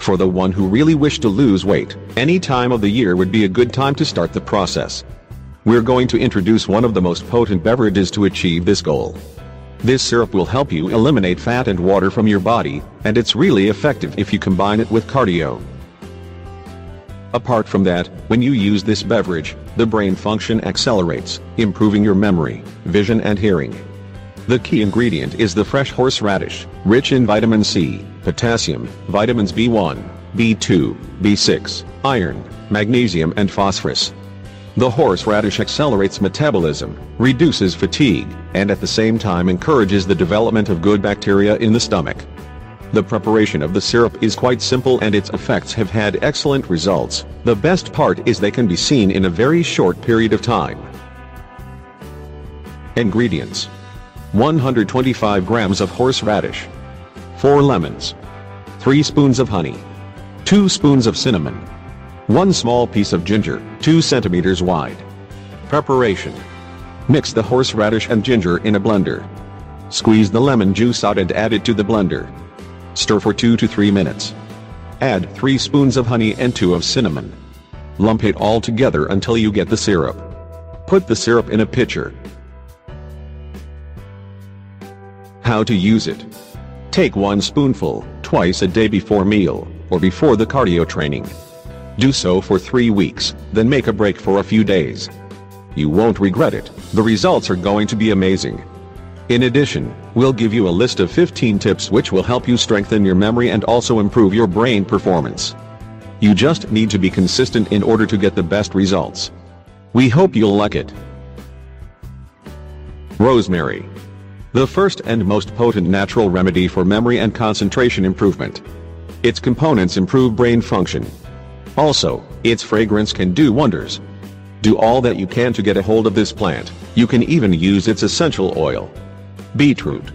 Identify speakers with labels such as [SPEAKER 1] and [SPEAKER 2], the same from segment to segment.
[SPEAKER 1] For the one who really wish to lose weight, any time of the year would be a good time to start the process. We're going to introduce one of the most potent beverages to achieve this goal. This syrup will help you eliminate fat and water from your body, and it's really effective if you combine it with cardio. Apart from that, when you use this beverage, the brain function accelerates, improving your memory, vision and hearing. The key ingredient is the fresh horseradish, rich in vitamin C, potassium, vitamins B1, B2, B6, iron, magnesium and phosphorus. The horseradish accelerates metabolism, reduces fatigue, and at the same time encourages the development of good bacteria in the stomach. The preparation of the syrup is quite simple and its effects have had excellent results. The best part is they can be seen in a very short period of time. Ingredients: 125 grams of horseradish, 4 lemons, 3 spoons of honey, 2 spoons of cinnamon, 1 small piece of ginger, 2 centimeters wide. Preparation: mix the horseradish and ginger in a blender. Squeeze the lemon juice out and add it to the blender. Stir for 2 to 3 minutes. Add 3 spoons of honey and 2 of cinnamon. Lump it all together until you get the syrup. Put the syrup in a pitcher. How to use it: take 1 spoonful twice a day before meal, or before the cardio training. Do so for 3 weeks, then make a break for a few days. You won't regret it. The results are going to be amazing. In addition, we'll give you a list of 15 tips which will help you strengthen your memory and also improve your brain performance. You just need to be consistent in order to get the best results. We hope you'll like it. Rosemary. The first and most potent natural remedy for memory and concentration improvement. Its components improve brain function. Also, its fragrance can do wonders. Do all that you can to get a hold of this plant. You can even use its essential oil. Beetroot.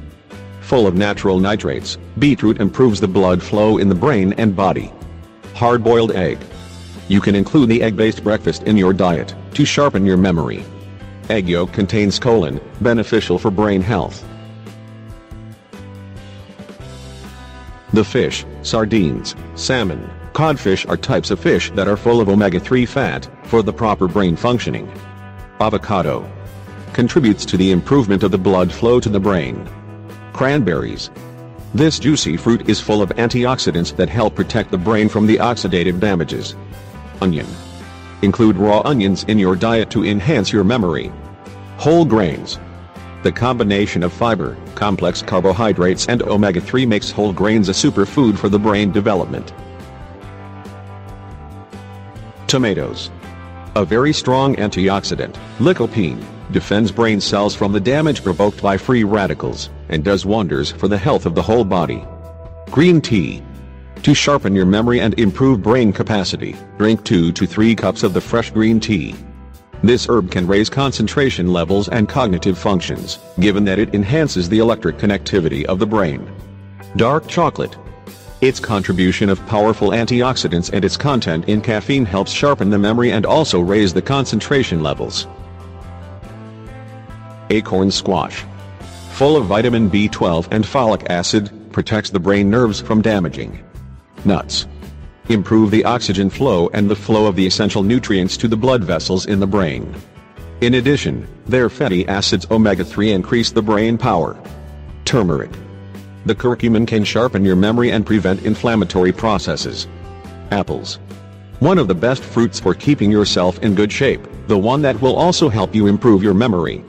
[SPEAKER 1] Full of natural nitrates, beetroot improves the blood flow in the brain and body. Hard-boiled egg. You can include the egg-based breakfast in your diet to sharpen your memory. Egg yolk contains choline, beneficial for brain health. The fish, sardines, salmon, codfish are types of fish that are full of omega-3 fat, for the proper brain functioning. Avocado. Contributes to the improvement of the blood flow to the brain. Cranberries. This juicy fruit is full of antioxidants that help protect the brain from the oxidative damages. Onion. Include raw onions in your diet to enhance your memory. Whole grains. The combination of fiber, complex carbohydrates and omega-3 makes whole grains a superfood for the brain development. Tomatoes. A very strong antioxidant, lycopene, defends brain cells from the damage provoked by free radicals, and does wonders for the health of the whole body. Green tea. To sharpen your memory and improve brain capacity, drink 2 to 3 cups of the fresh green tea. This herb can raise concentration levels and cognitive functions, given that it enhances the electric connectivity of the brain. Dark chocolate. Its contribution of powerful antioxidants and its content in caffeine helps sharpen the memory and also raise the concentration levels. Acorn squash. Full of vitamin B12 and folic acid, protects the brain nerves from damaging. Nuts. Improve the oxygen flow and the flow of the essential nutrients to the blood vessels in the brain. In addition, their fatty acids omega-3 increase the brain power. Turmeric. The curcumin can sharpen your memory and prevent inflammatory processes. Apples. One of the best fruits for keeping yourself in good shape, the one that will also help you improve your memory.